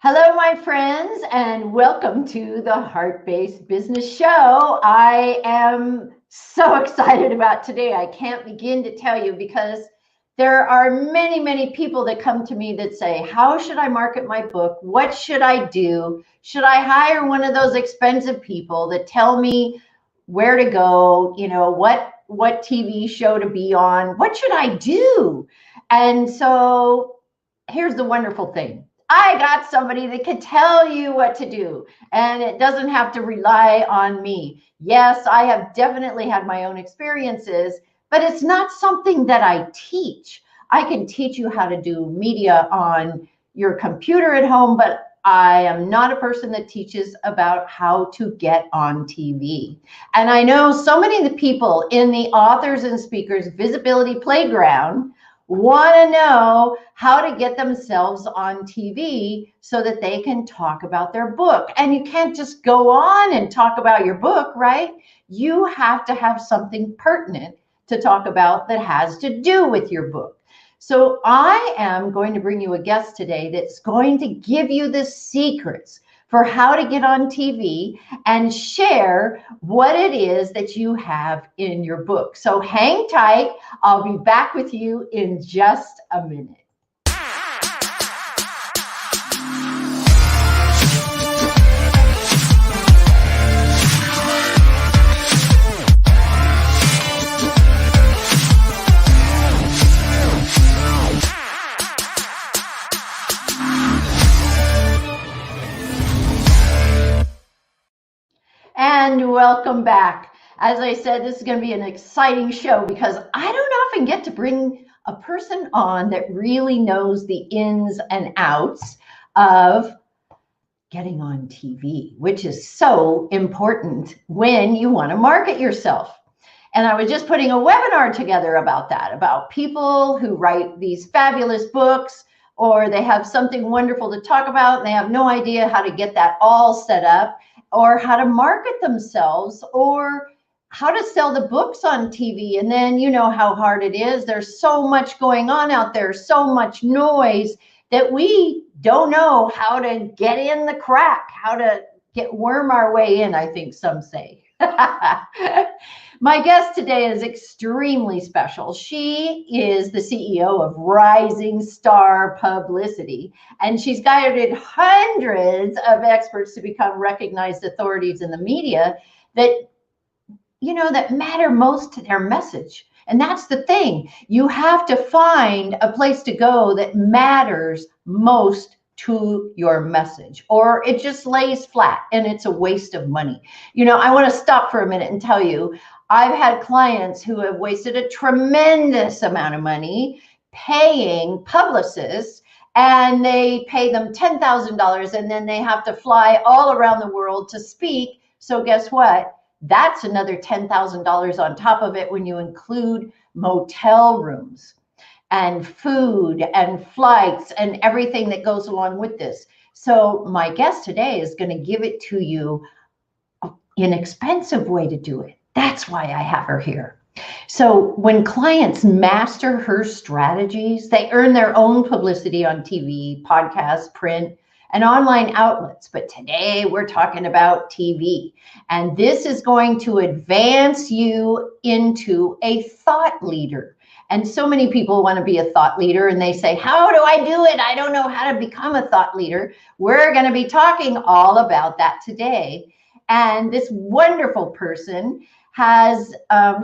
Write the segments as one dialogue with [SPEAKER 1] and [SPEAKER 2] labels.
[SPEAKER 1] Hello, my friends, and welcome to the Heart-Based Business Show. I am so excited about today. I can't begin to tell you because there are many, many people that come to me that say, how should I market my book? What should I do? Should I hire one of those expensive people that tell me where to go, what TV show to be on? What should I do? And so here's the wonderful thing. I got somebody that can tell you what to do, and it doesn't have to rely on me. Yes, I have definitely had my own experiences, but it's not something that I teach. I can teach you how to do media on your computer at home, but I am not a person that teaches about how to get on TV. And I know so many of the people in the Authors and Speakers Visibility Playground want to know how to get themselves on TV so that they can talk about their book. And you can't just go on and talk about your book, right? You have to have something pertinent to talk about that has to do with your book. So I am going to bring you a guest today that's going to give you the secrets for how to get on TV and share what it is that you have in your book. So hang tight. I'll be back with you in just a minute. And welcome back. As I said, this is going to be an exciting show because I don't often get to bring a person on that really knows the ins and outs of getting on TV, which is so important when you want to market yourself. And I was just putting a webinar together about that, about people who write these fabulous books, or they have something wonderful to talk about and they have no idea how to get that all set up, or how to market themselves, or how to sell the books on TV. And then you know how hard it is. There's so much going on out there, so much noise that we don't know how to get in the crack, how to worm our way in, I think some say. My guest today is extremely special. She is the CEO of Rising Star Publicity, and she's guided hundreds of experts to become recognized authorities in the media that, that matter most to their message. And that's the thing. You have to find a place to go that matters most to your message, or it just lays flat and it's a waste of money. I want to stop for a minute and tell you, I've had clients who have wasted a tremendous amount of money paying publicists, and they pay them $10,000 and then they have to fly all around the world to speak. So guess what? That's another $10,000 on top of it when you include motel rooms and food and flights and everything that goes along with this. So my guest today is going to give it to you an inexpensive way to do it. That's why I have her here. So when clients master her strategies, they earn their own publicity on TV, podcasts, print, and online outlets. But today we're talking about TV. And this is going to advance you into a thought leader. And so many people want to be a thought leader and they say, how do I do it? I don't know how to become a thought leader. We're going to be talking all about that today. And this wonderful person has,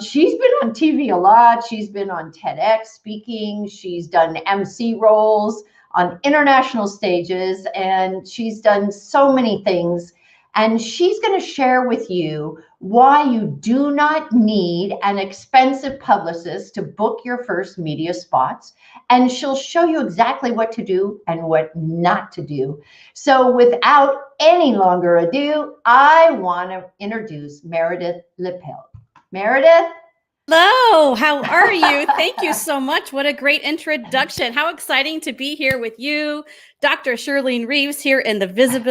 [SPEAKER 1] she's been on TV a lot. She's been on TEDx speaking. She's done MC roles on international stages, and she's done so many things. And she's going to share with you why you do not need an expensive publicist to book your first media spots. And she'll show you exactly what to do and what not to do. So without any longer ado, I want to introduce Meredith Liepelt. Meredith?
[SPEAKER 2] Hello, how are you? Thank you so much. What a great introduction. How exciting to be here with you, Dr. Shirlene Reeves, here in the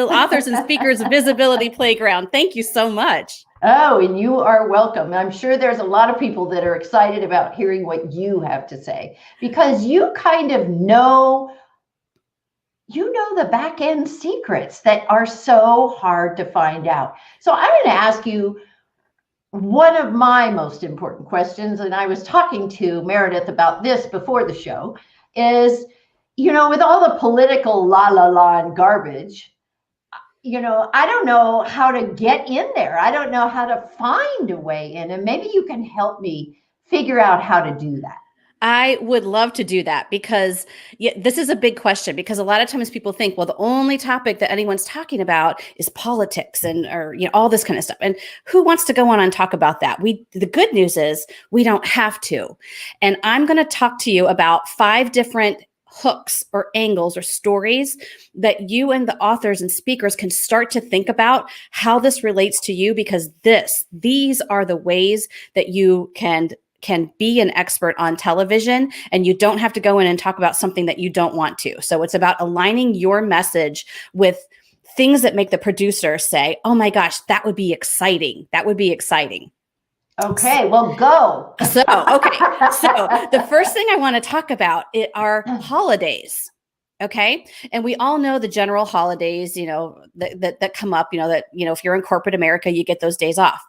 [SPEAKER 2] Authors and Speakers Visibility Playground. Thank you so much.
[SPEAKER 1] Oh, and you are welcome. I'm sure there's a lot of people that are excited about hearing what you have to say, because you kind of know you know the back end secrets that are so hard to find out. So I'm going to ask you one of my most important questions, and I was talking to Meredith about this before the show, is, with all the political la and garbage, I don't know how to get in there. I don't know how to find a way in, and maybe you can help me figure out how to do that.
[SPEAKER 2] I would love to do that because this is a big question, because a lot of times people think, well, the only topic that anyone's talking about is politics or all this kind of stuff. And who wants to go on and talk about that? The good news is we don't have to. And I'm going to talk to you about 5 different hooks or angles or stories that you and the authors and speakers can start to think about how this relates to you, because these are the ways that you can be an expert on television, and you don't have to go in and talk about something that you don't want to. So it's about aligning your message with things that make the producer say, oh my gosh, that would be exciting. That would be exciting.
[SPEAKER 1] Okay, well, go.
[SPEAKER 2] So the first thing I want to talk about are holidays. Okay. And we all know the general holidays, that come up, if you're in corporate America, you get those days off.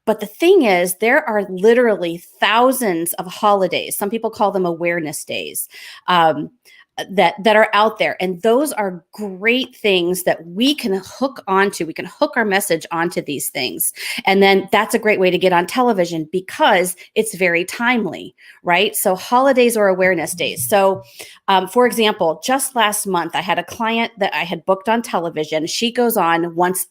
[SPEAKER 2] But the thing is, there are literally thousands of holidays. Some people call them awareness days that are out there. And those are great things that we can hook onto. We can hook our message onto these things. And then that's a great way to get on television because it's very timely, right? So holidays or awareness days. So for example, just last month, I had a client that I had booked on television. She goes on once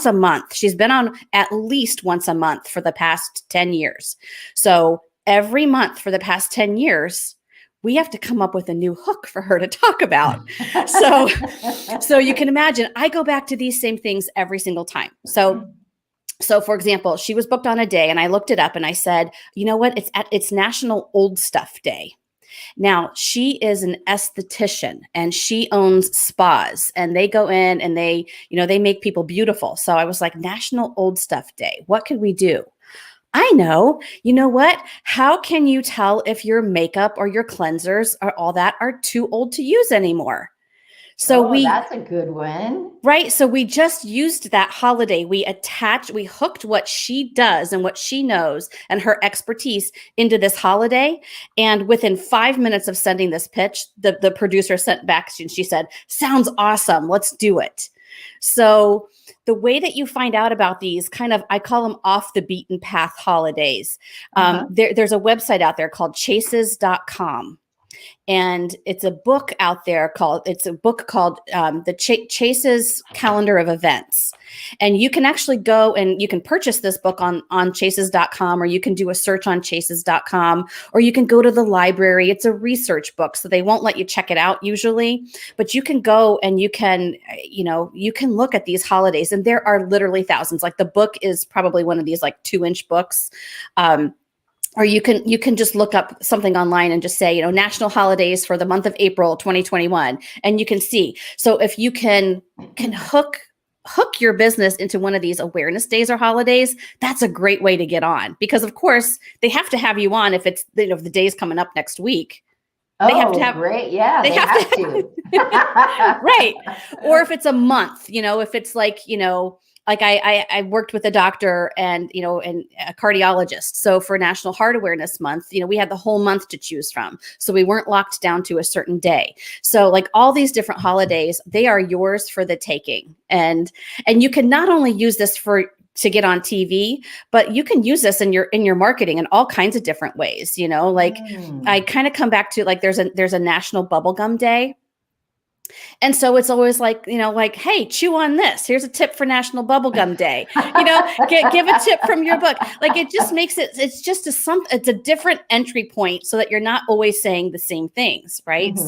[SPEAKER 2] a month. She's been on at least once a month for the past 10 years. So every month for the past 10 years, we have to come up with a new hook for her to talk about. So you can imagine, I go back to these same things every single time. So for example, she was booked on a day and I looked it up and I said, you know what? It's National Old Stuff Day. Now, she is an esthetician and she owns spas, and they go in and they make people beautiful. So I was like, National Old Stuff Day. What could we do? I know. You know what? How can you tell if your makeup or your cleansers or all that are too old to use anymore? So
[SPEAKER 1] that's a good one.
[SPEAKER 2] Right. So we just used that holiday. We hooked what she does and what she knows and her expertise into this holiday. And within 5 minutes of sending this pitch, the producer sent back and she said, sounds awesome. Let's do it. So the way that you find out about these I call them off the beaten path holidays. There's a website out there called chases.com. And it's a book out there called the Chases Calendar of Events. And you can actually go and you can purchase this book on chases.com, or you can do a search on chases.com, or you can go to the library. It's a research book, so they won't let you check it out usually, but you can go and you can look at these holidays, and there are literally thousands. Like the book is probably one of these like 2-inch books. Or you can just look up something online and just say, national holidays for the month of April 2021, and you can see. So if you can hook your business into one of these awareness days or holidays, that's a great way to get on, because of course they have to have you on if it's if the day's coming up next week.
[SPEAKER 1] They have to have great. Yeah, they have to.
[SPEAKER 2] Right. Or if it's a month, if it's like, like I worked with a doctor and a cardiologist. So for National Heart Awareness Month, we had the whole month to choose from. So we weren't locked down to a certain day. So like all these different holidays, they are yours for the taking. And you can not only use this to get on TV, but you can use this in your marketing in all kinds of different ways. I kind of come back to like there's a National Bubblegum Day. And so it's always like, hey, chew on this. Here's a tip for National Bubblegum Day. Give a tip from your book. Like it just makes it's a different entry point so that you're not always saying the same things, right? Mm-hmm.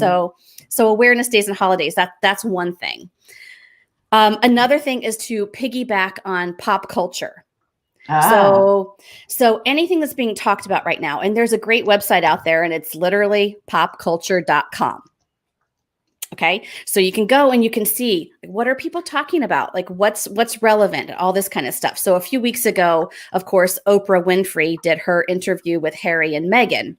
[SPEAKER 2] So awareness days and holidays, that's one thing. Another thing is to piggyback on pop culture. So anything that's being talked about right now, and there's a great website out there, and it's literally popculture.com. Okay. So you can go and you can see what are people talking about? Like what's relevant, all this kind of stuff. So a few weeks ago, of course, Oprah Winfrey did her interview with Harry and Meghan.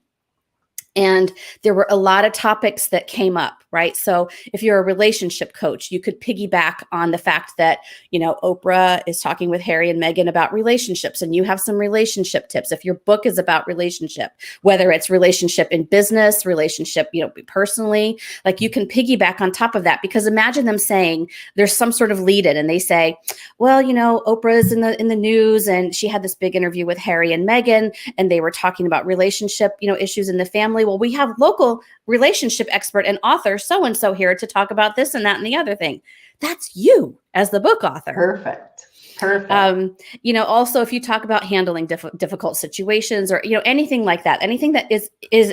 [SPEAKER 2] And there were a lot of topics that came up, right? So if you're a relationship coach, you could piggyback on the fact that, Oprah is talking with Harry and Meghan about relationships, and you have some relationship tips. If your book is about relationship, whether it's relationship in business, relationship, personally, like you can piggyback on top of that, because imagine them saying there's some sort of lead in and they say, well, Oprah is in the news and she had this big interview with Harry and Meghan and they were talking about relationship, issues in the family. Well, we have local relationship expert and author so-and-so here to talk about this and that and the other thing. That's you as the book author.
[SPEAKER 1] Perfect.
[SPEAKER 2] Also, if you talk about handling difficult situations or, anything like that, anything that is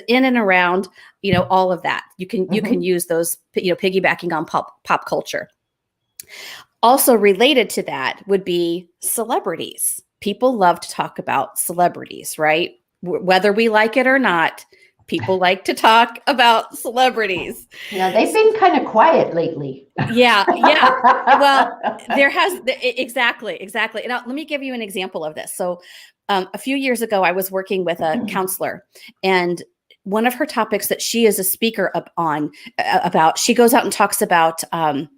[SPEAKER 2] in and around, all of that, you can use those, piggybacking on pop culture. Also related to that would be celebrities. People love to talk about celebrities, right? Whether we like it or not, people like to talk about celebrities.
[SPEAKER 1] Yeah, they've been kind of quiet lately.
[SPEAKER 2] Yeah. Well, exactly. And let me give you an example of this. So a few years ago, I was working with a counselor, and one of her topics that she is a speaker about, she goes out and talks about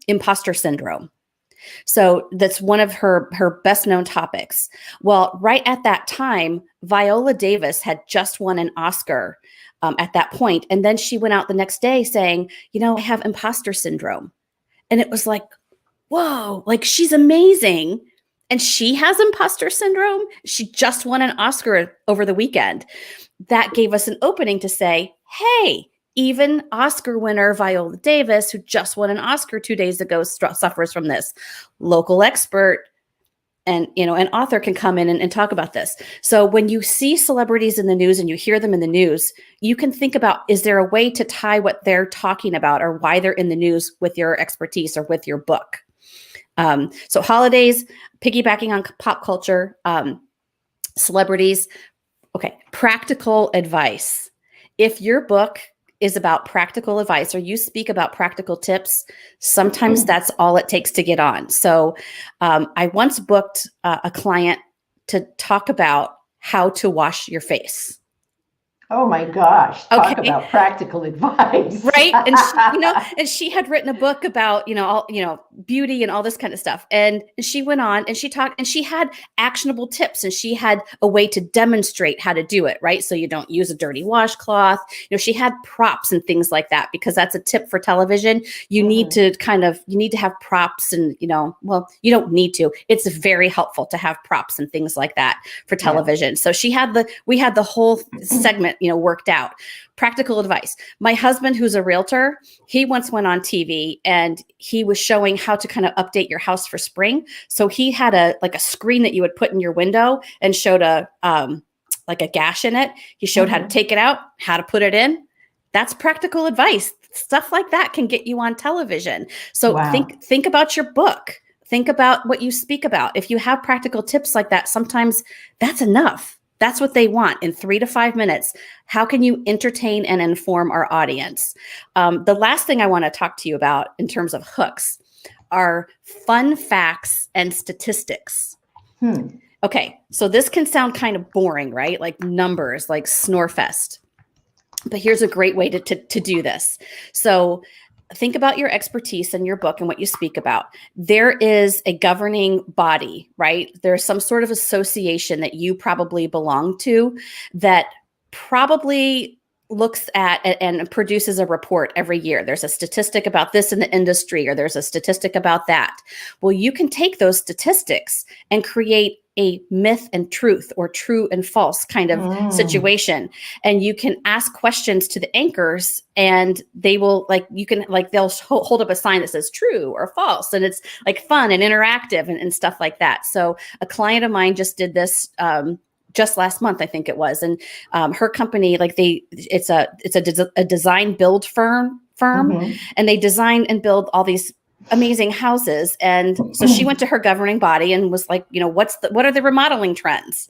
[SPEAKER 2] imposter syndrome. So that's one of her best known topics. Well, right at that time, Viola Davis had just won an Oscar at that point. And then she went out the next day saying, I have imposter syndrome. And it was like, whoa, like she's amazing. And she has imposter syndrome. She just won an Oscar over the weekend. That gave us an opening to say, hey, even Oscar winner Viola Davis, who just won an Oscar 2 days ago, suffers from this. Local expert and, an author can come in and talk about this. So when you see celebrities in the news and you hear them in the news, you can think about, is there a way to tie what they're talking about or why they're in the news with your expertise or with your book? So holidays, piggybacking on pop culture, celebrities. Okay, practical advice. If your book is about practical advice or you speak about practical tips, sometimes that's all it takes to get on. So I once booked a client to talk about how to wash your face.
[SPEAKER 1] Oh my gosh. Talk about practical advice.
[SPEAKER 2] Right. And and she had written a book about, beauty and all this kind of stuff. And she went on and she talked and she had actionable tips and she had a way to demonstrate how to do it. Right. So you don't use a dirty washcloth. She had props and things like that, because that's a tip for television. You need to have props and, well, you don't need to. It's very helpful to have props and things like that for television. Yeah. So we had the whole segment, worked out. Practical advice. My husband, who's a realtor, he once went on TV and he was showing how to kind of update your house for spring. So he had a screen that you would put in your window and showed a gash in it. He showed how to take it out, how to put it in. That's practical advice. Stuff like that can get you on television. So think about your book. Think about what you speak about. If you have practical tips like that, sometimes that's enough. That's what they want in 3 to 5 minutes. How can you entertain and inform our audience? The last thing I want to talk to you about in terms of hooks are fun facts and statistics. Okay, so this can sound kind of boring, right? Like numbers, like Snorefest. But here's a great way to do this. So think about your expertise in your book and what you speak about. There is a governing body, right? There's some sort of association that you probably belong to that probably looks at and produces a report every year. There's a statistic about this in the industry, or there's a statistic about that. Well, you can take those statistics and create a myth and truth or true and false kind of situation. And you can ask questions to the anchors and they will they'll hold up a sign that says true or false. And it's like fun and interactive and stuff like that. So a client of mine just did this just last month, I think it was. And her company, it's a design build firm, and they design and build all these amazing houses. And so she went to her governing body and was like, what are the remodeling trends?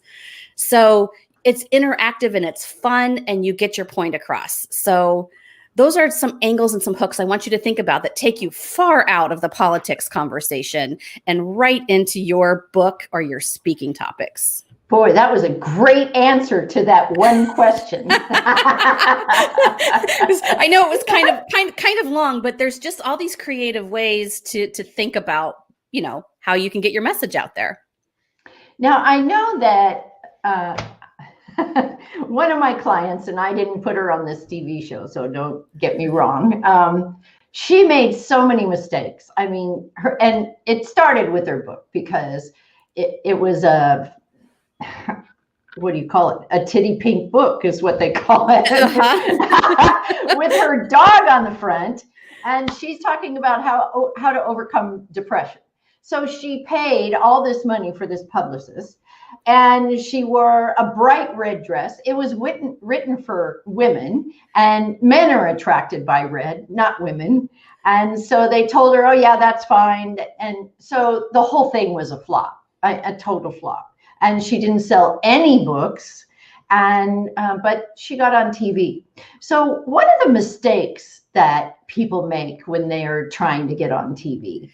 [SPEAKER 2] So it's interactive and it's fun and you get your point across. So those are some angles and some hooks I want you to think about that take you far out of the politics conversation and right into your book or your speaking topics.
[SPEAKER 1] Boy, that was a great answer to that one question.
[SPEAKER 2] I know it was kind of long, but there's just all these creative ways to think about, how you can get your message out there.
[SPEAKER 1] Now, I know that one of my clients, and I didn't put her on this TV show, so don't get me wrong. She made so many mistakes. I mean, and it started with her book because it was what do you call it? A titty pink book is what they call it. With her dog on the front. And she's talking about how to overcome depression. So she paid all this money for this publicist, and she wore a bright red dress. It was written for women, and men are attracted by red, not women. And so they told her, oh yeah, that's fine. And so the whole thing was a flop, a total flop. And she didn't sell any books, but she got on TV. So what are the mistakes that people make when they are trying to get on TV?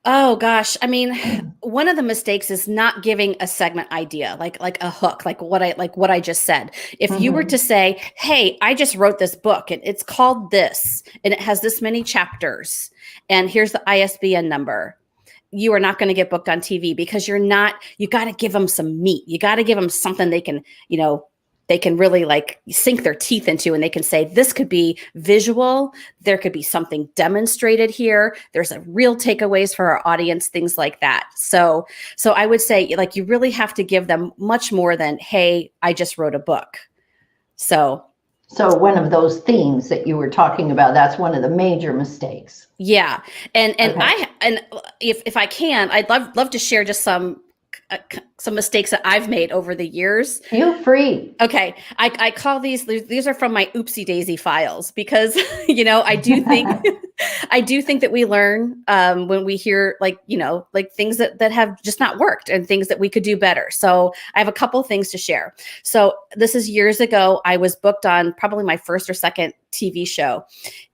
[SPEAKER 2] Oh gosh. I mean, one of the mistakes is not giving a segment idea, like a hook, like what I just said. If you were to say, hey, I just wrote this book and it's called this, and it has this many chapters, and here's the ISBN number, you are not going to get booked on TV because you got to give them some meat. You got to give them something they can really like sink their teeth into, and they can say, this could be visual. There could be something demonstrated here. There's a real takeaways for our audience, things like that. So I would say, like, you really have to give them much more than, hey, I just wrote a book. So
[SPEAKER 1] one of those themes that you were talking about, that's one of the major mistakes.
[SPEAKER 2] Yeah. And
[SPEAKER 1] Okay.
[SPEAKER 2] if I can, I'd love to share just some mistakes that I've made over the years.
[SPEAKER 1] Feel free.
[SPEAKER 2] Okay. I call these are from my oopsie daisy files because, I do think that we learn when we hear like things that have just not worked and things that we could do better. So I have a couple things to share. So this is years ago. I was booked on probably my first or second TV show.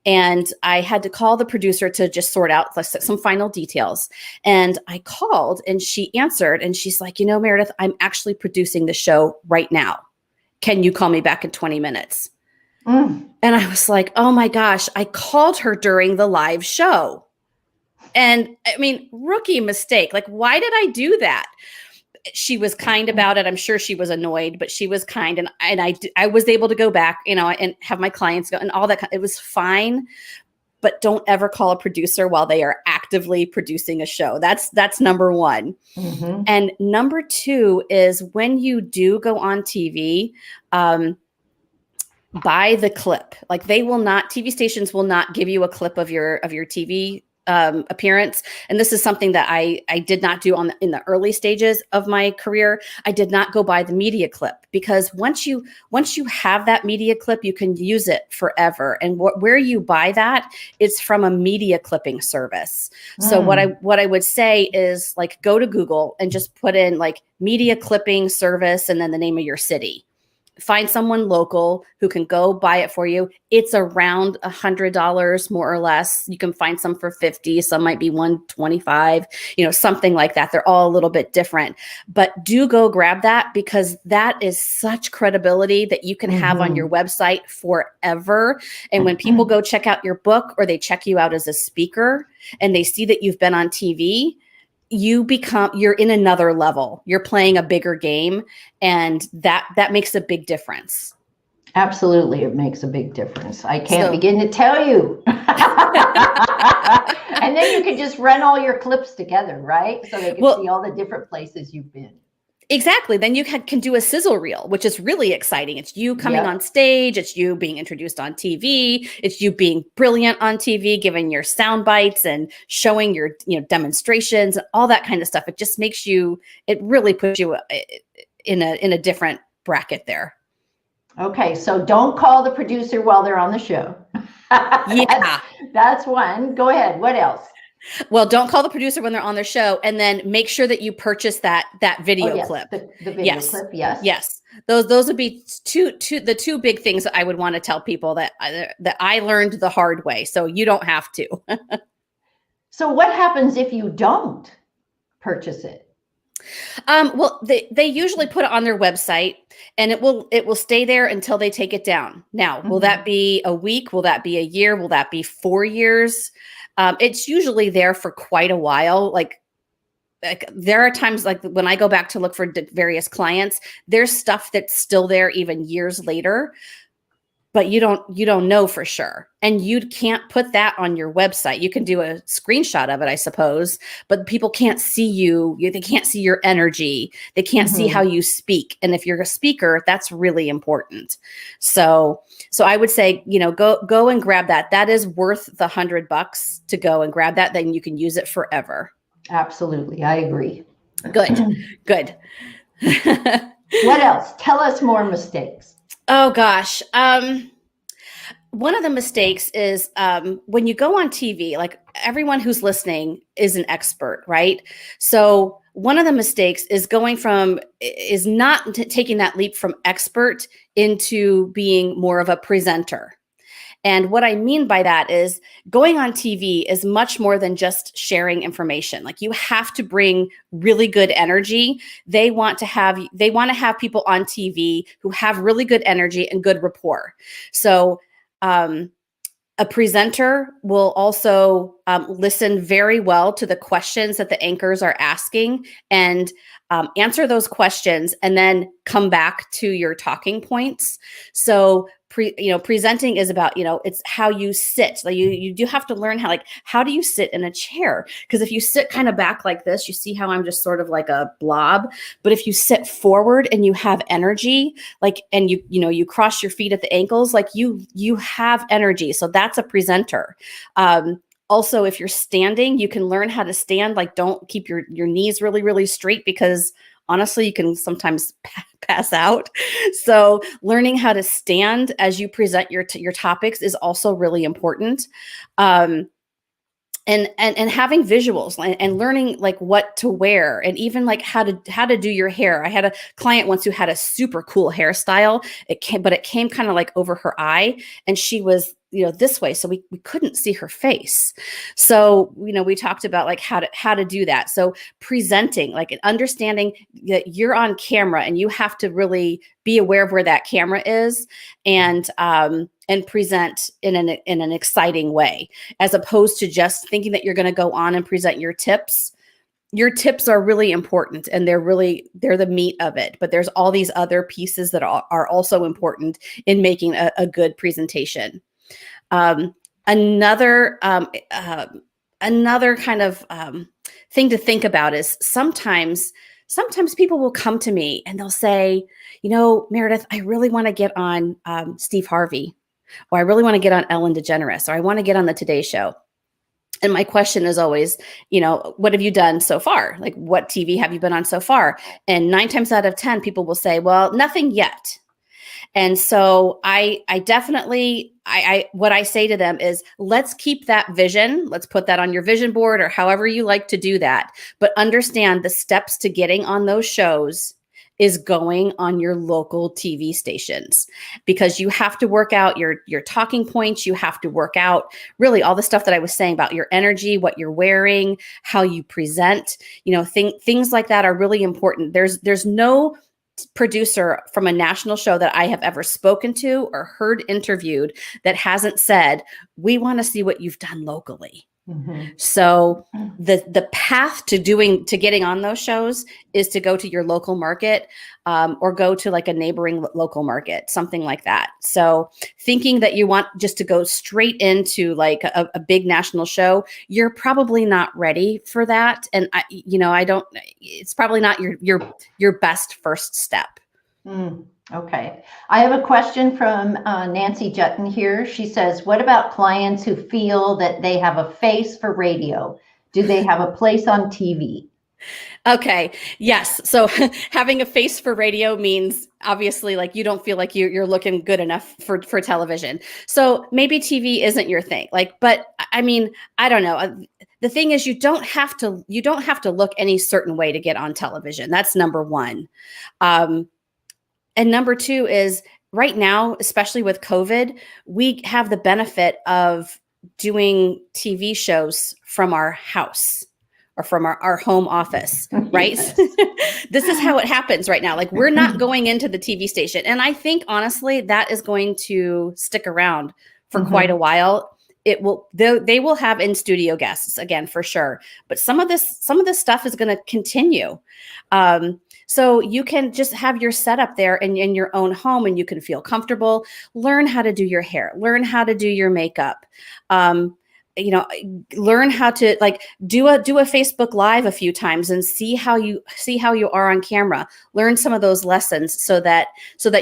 [SPEAKER 2] And I had to call the producer to just sort out some final details. And I called and she answered and she's like, Meredith, I'm actually producing the show right now. Can you call me back in 20 minutes? And I was like, oh my gosh, I called her during the live show. And I mean, rookie mistake. Like, why did I do that? She was kind about it. I'm sure she was annoyed, but she was kind. And I was able to go back, and have my clients go and all that. It was fine, but don't ever call a producer while they are actively producing a show. That's number one. Mm-hmm. And number two is when you do go on TV, buy the clip. Like TV stations will not give you a clip of your TV appearance. And this is something that I did not do in the early stages of my career. I did not go buy the media clip because once you have that media clip, you can use it forever. And where you buy that, it's from a media clipping service. So what I would say is, like, go to Google and just put in like media clipping service and then the name of your city. Find someone local who can go buy it for you. It's around $100, more or less. You can find some for $50. Some might be $125, something like that. They're all a little bit different, but do go grab that because that is such credibility that you can have on your website forever. And when people go check out your book or they check you out as a speaker and they see that you've been on TV, you're in another level. You're playing a bigger game, and that makes a big difference.
[SPEAKER 1] Absolutely. It makes a big difference. I can't begin to tell you. And then you can just run all your clips together, right? So they can see all the different places you've been.
[SPEAKER 2] Exactly. Then you can do a sizzle reel, which is really exciting. It's you coming on stage. It's you being introduced on TV. It's you being brilliant on TV, giving your sound bites and showing your demonstrations and all that kind of stuff. It just makes it really puts you in a different bracket there.
[SPEAKER 1] Okay. So don't call the producer while they're on the show. That's one. Go ahead. What else?
[SPEAKER 2] Well, don't call the producer when they're on their show, and then make sure that you purchase that video clip.
[SPEAKER 1] The video clip, yes.
[SPEAKER 2] Yes. Those would be the two big things that I would want to tell people that I learned the hard way. So you don't have to.
[SPEAKER 1] So what happens if you don't purchase it?
[SPEAKER 2] Well, they usually put it on their website, and it will stay there until they take it down. Now, will that be a week? Will that be a year? Will that be 4 years? It's usually there for quite a while. Like there are times like when I go back to look for various clients, there's stuff that's still there even years later, but you don't know for sure. And you can't put that on your website. You can do a screenshot of it, I suppose, but people can't see you. They can't see your energy. They can't see how you speak. And if you're a speaker, that's really important. So I would say, go and grab that. That is worth the $100 to go and grab that. Then you can use it forever.
[SPEAKER 1] Absolutely. I agree.
[SPEAKER 2] Good.
[SPEAKER 1] What else? Tell us more mistakes.
[SPEAKER 2] Oh gosh. One of the mistakes is when you go on TV, like everyone who's listening is an expert, right? So one of the mistakes is not taking that leap from expert into being more of a presenter. And what I mean by that is going on TV is much more than just sharing information. Like you have to bring really good energy. They want to have people on TV who have really good energy and good rapport. So a presenter will also listen very well to the questions that the anchors are asking and answer those questions and then come back to your talking points. So presenting is about, it's how you sit. Like you do have to learn how do you sit in a chair? Because if you sit kind of back like this, you see how I'm just sort of like a blob. But if you sit forward and you have energy, and you cross your feet at the ankles, like you have energy. So that's a presenter. Also, if you're standing, you can learn how to stand. Like don't keep your knees really, really straight because honestly, you can sometimes pass out. So learning how to stand as you present your topics is also really important. And having visuals and learning like what to wear and even like how to do your hair. I had a client once who had a super cool hairstyle. It came kind of like over her eye, and she was this way, so we couldn't see her face. So we talked about like how to do that. So presenting, like understanding that you're on camera and you have to really be aware of where that camera is and present in an exciting way, as opposed to just thinking that you're going to go on and present your tips. Your tips are really important and they're the meat of it, but there's all these other pieces that are also important in making a good presentation. Another kind of thing to think about is sometimes people will come to me and they'll say, Meredith, I really want to get on Steve Harvey, or I really want to get on Ellen DeGeneres, or I want to get on the Today Show. And my question is always, what have you done so far? Like, what TV have you been on so far? And 9 times out of 10, people will say, well, nothing yet. And so I definitely, what I say to them is, let's keep that vision. Let's put that on your vision board or however you like to do that. But understand the steps to getting on those shows is going on your local TV stations, because you have to work out your talking points. You have to work out really all the stuff that I was saying about your energy, what you're wearing, how you present, things like that are really important. There's no producer from a national show that I have ever spoken to or heard interviewed that hasn't said, we want to see what you've done locally. Mm-hmm. So the path to getting on those shows is to go to your local market, or go to like a neighboring local market, something like that. So thinking that you want just to go straight into like a big national show, you're probably not ready for that. And it's probably not your best first step.
[SPEAKER 1] Okay. I have a question from Nancy Jutton here. She says, what about clients who feel that they have a face for radio? Do they have a place on TV?
[SPEAKER 2] Okay. Yes. So having a face for radio means obviously like you don't feel like you're looking good enough for television. So maybe TV isn't your thing. But I mean, I don't know. The thing is, you don't have to look any certain way to get on television. That's number one. And number two is right now, especially with COVID, we have the benefit of doing TV shows from our house or from our home office, right?
[SPEAKER 1] Yes.
[SPEAKER 2] This is how it happens right now. Like, we're not going into the TV station. And I think, honestly, that is going to stick around for quite a while. It will, they will have in studio guests again, for sure. But some of this stuff is going to continue. So you can just have your setup there in your own home, and you can feel comfortable. Learn how to do your hair, learn how to do your makeup. Learn how to like do a Facebook Live a few times and see how you are on camera. Learn some of those lessons so that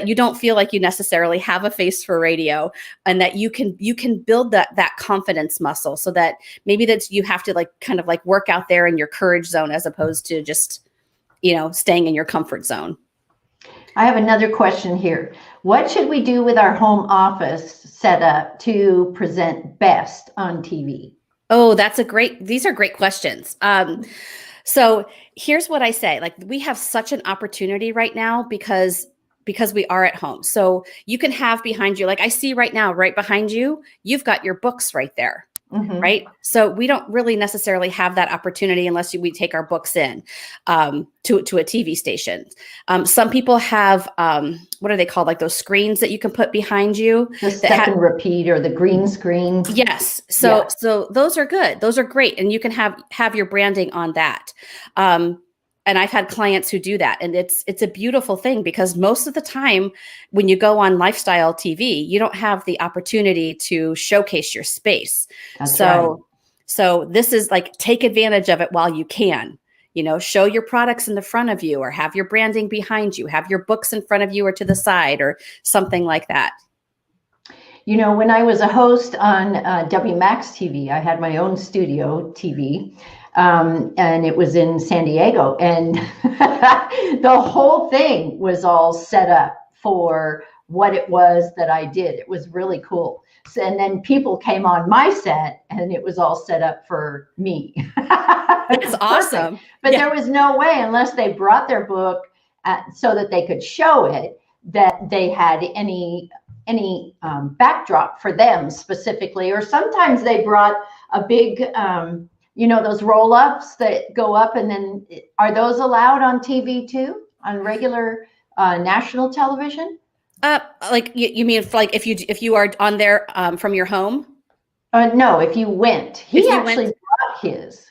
[SPEAKER 2] you don't feel like you necessarily have a face for radio, and that you can build that confidence muscle, so that maybe that you have to like kind of like work out there in your courage zone as opposed to just, staying in your comfort zone.
[SPEAKER 1] I have another question here. What should we do with our home office setup to present best on TV?
[SPEAKER 2] Oh, these are great questions. So here's what I say, like, we have such an opportunity right now because we are at home. So you can have behind you, like I see right now, right behind you, you've got your books right there. Right. So we don't really necessarily have that opportunity unless we take our books in to a TV station. Some people have, what are they called? Like those screens that you can put behind you.
[SPEAKER 1] The step and repeat, or the green screen.
[SPEAKER 2] Yes. So those are good. Those are great. And you can have your branding on that. And I've had clients who do that. And it's a beautiful thing, because most of the time when you go on lifestyle TV, you don't have the opportunity to showcase your space.
[SPEAKER 1] That's right.
[SPEAKER 2] So this is like, take advantage of it while you can. Show your products in the front of you, or have your branding behind you, have your books in front of you or to the side, or something like that.
[SPEAKER 1] When I was a host on WMAX TV, I had my own studio TV. And it was in San Diego, and the whole thing was all set up for what it was that I did. It was really cool. So, and then people came on my set, and it was all set up for me.
[SPEAKER 2] It's awesome.
[SPEAKER 1] But there was no way, unless they brought their book so that they could show it, that they had any backdrop for them specifically. Or sometimes they brought a big those roll-ups that go up, and then are those allowed on TV too, on regular national television?
[SPEAKER 2] Like you mean like if you are on there from your home?
[SPEAKER 1] No, if you went. He actually brought his.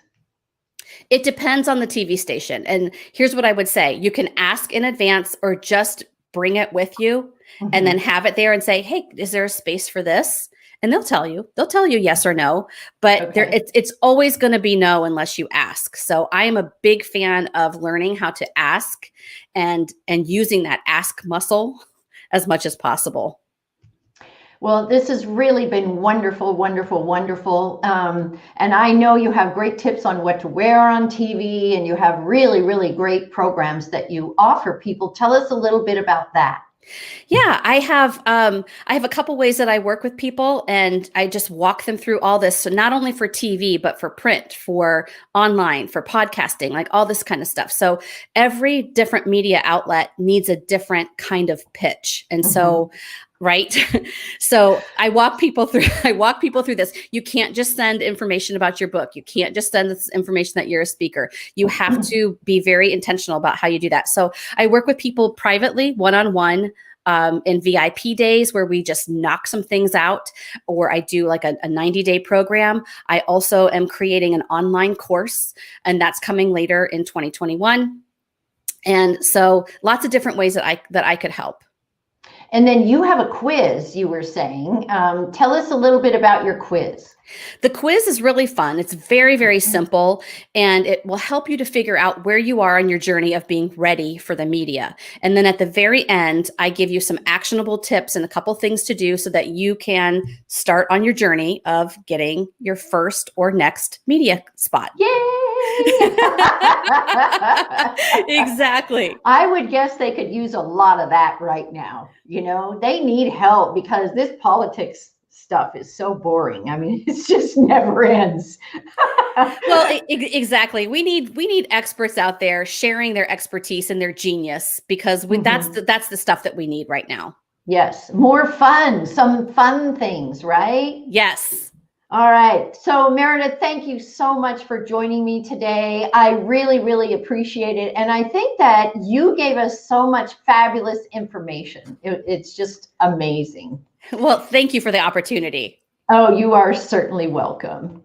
[SPEAKER 2] It depends on the TV station. And here's what I would say. You can ask in advance, or just bring it with you and then have it there and say, hey, is there a space for this? And they'll tell you yes or no, but it's always going to be no unless you ask. So I am a big fan of learning how to ask and using that ask muscle as much as possible.
[SPEAKER 1] Well, this has really been wonderful, wonderful, wonderful. And I know you have great tips on what to wear on TV, and you have really, really great programs that you offer people. Tell us a little bit about that.
[SPEAKER 2] Yeah, I have a couple ways that I work with people, and I just walk them through all this. So not only for TV, but for print, for online, for podcasting, like all this kind of stuff. So every different media outlet needs a different kind of pitch. And so, right. So I walk people through this. You can't just send information about your book. You can't just send this information that you're a speaker. You have to be very intentional about how you do that. So I work with people privately, one-on-one, in VIP days where we just knock some things out, or I do like a 90-day program. I also am creating an online course, and that's coming later in 2021. And so lots of different ways that I could help.
[SPEAKER 1] And then you have a quiz, you were saying. Tell us a little bit about your quiz.
[SPEAKER 2] The quiz is really fun. It's very, very simple, and it will help you to figure out where you are on your journey of being ready for the media. And then at the very end, I give you some actionable tips and a couple things to do so that you can start on your journey of getting your first or next media spot.
[SPEAKER 1] Yay!
[SPEAKER 2] Exactly.
[SPEAKER 1] I would guess they could use a lot of that right now. They need help, because this politics stuff is so boring. I mean, it just never ends.
[SPEAKER 2] Well, exactly. We need experts out there sharing their expertise and their genius, because that's the stuff that we need right now.
[SPEAKER 1] Yes. More fun, some fun things, right?
[SPEAKER 2] Yes.
[SPEAKER 1] All right. So Meredith, thank you so much for joining me today. I really, really appreciate it. And I think that you gave us so much fabulous information. It's just amazing.
[SPEAKER 2] Well, thank you for the opportunity.
[SPEAKER 1] Oh, you are certainly welcome.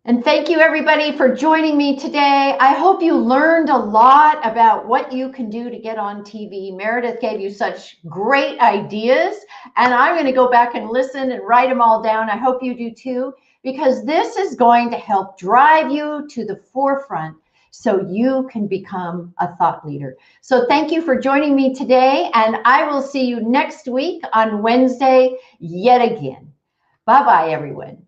[SPEAKER 1] And thank you everybody for joining me today. I hope you learned a lot about what you can do to get on TV. Meredith gave you such great ideas, and I'm going to go back and listen and write them all down. I hope you do too, because this is going to help drive you to the forefront so you can become a thought leader. So thank you for joining me today, and I will see you next week on Wednesday yet again. Bye-bye, everyone.